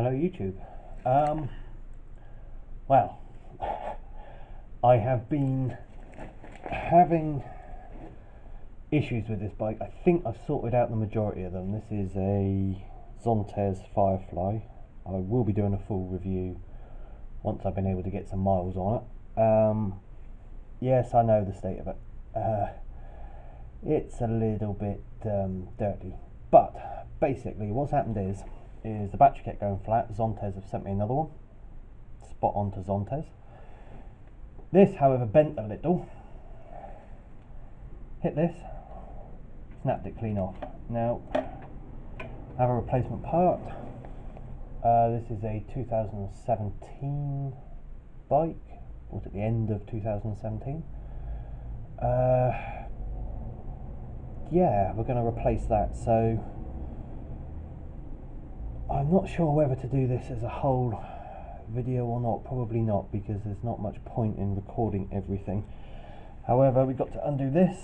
Hello YouTube. Well, I have been having issues with this bike. I think I've sorted out the majority of them. This is a Zontes Firefly. I will be doing a full review once I've been able to get some miles on it. Yes, I know the state of it. It's a little bit dirty, but basically what's happened is the battery kept going flat. Zontes have sent me another one, spot on to Zontes. This, however, bent a little, hit this, snapped it clean off. Now, I have a replacement part. This is a 2017 bike, or at the end of 2017. Yeah, we're going to replace that, so I'm not sure whether to do this as a whole video or not. Probably not, because there's not much point in recording everything. However, we've got to undo this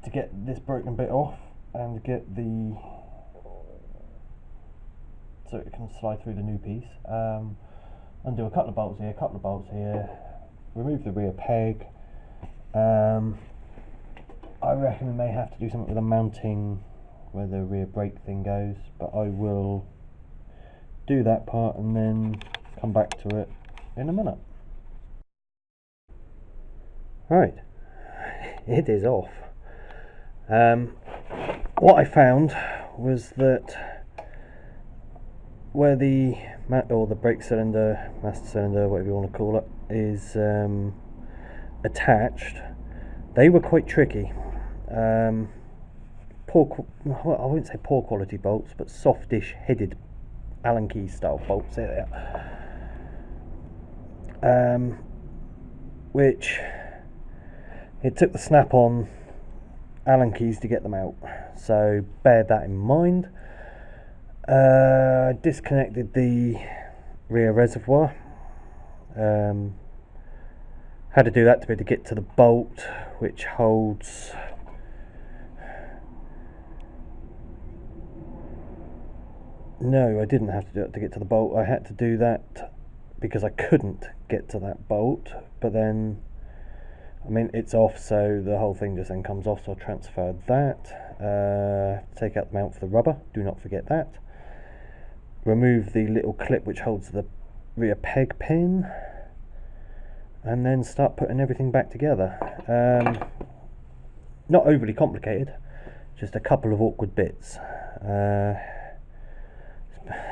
to get this broken bit off and get the so it can slide through the new piece. Undo a couple of bolts here, remove the rear peg. I reckon we may have to do something with the mounting where the rear brake thing goes, but I will do that part and then come back to it in a minute. Right, it is off. What I found was that where the brake cylinder, master cylinder, whatever you want to call it, is attached, they were quite tricky. Well, I wouldn't say poor quality bolts, but softish headed Allen key style bolts here. Which it took the snap-on Allen keys to get them out, so bear that in mind. Disconnected the rear reservoir. Had to do that to be able to get to the bolt which holds no, I didn't have to do it to get to the bolt. I had to do that because I couldn't get to that bolt, but then I mean it's off, so the whole thing just then comes off, so I transferred that. Take out the mount for the rubber, do not forget that. Remove the little clip which holds the rear peg pin, and then start putting everything back together. Not overly complicated, just a couple of awkward bits,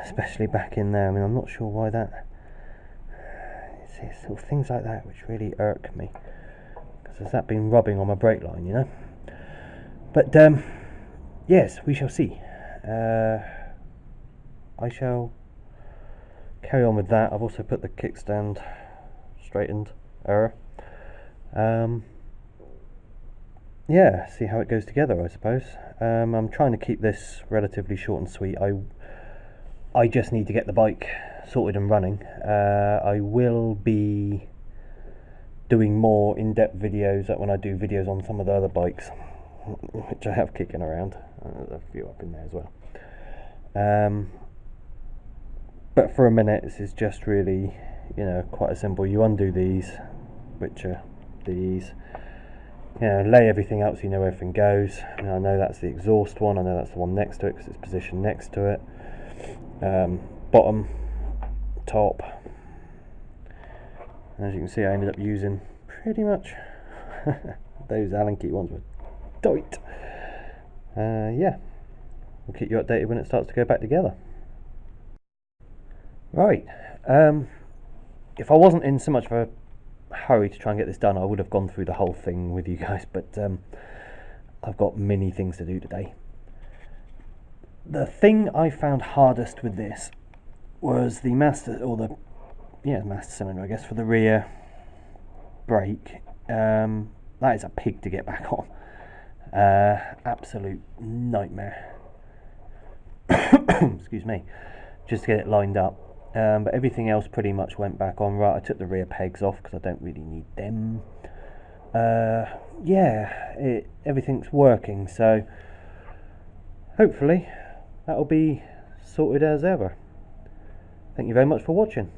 especially back in there. I mean, I'm not sure why that. It's sort of things like that which really irk me, because there's that been rubbing on my brake line, you know. But yes, we shall see. I shall carry on with that. I've also put the kickstand straightened. Yeah, see how it goes together, I suppose. I'm trying to keep this relatively short and sweet. I just need to get the bike sorted and running. I will be doing more in-depth videos when I do videos on some of the other bikes, which I have kicking around. There's a few up in there as well. But for a minute, this is just really, you know, quite a simple. You undo these, which are these. You know, lay everything out so you know where everything goes. Now, I know that's the exhaust one. I know that's the one next to it because it's positioned next to it. Bottom, top. As you can see, I ended up using pretty much those Allen key ones were tight. Yeah, we'll keep you updated when it starts to go back together. Right, if I wasn't in so much of a hurry to try and get this done, I would have gone through the whole thing with you guys, but I've got many things to do today. The thing I found hardest with this was the master cylinder, I guess, for the rear brake. That is a pig to get back on. Absolute nightmare. Excuse me. Just to get it lined up. But everything else pretty much went back on right. I took the rear pegs off because I don't really need them. Yeah, everything's working, so hopefully that'll be sorted as ever. Thank you very much for watching.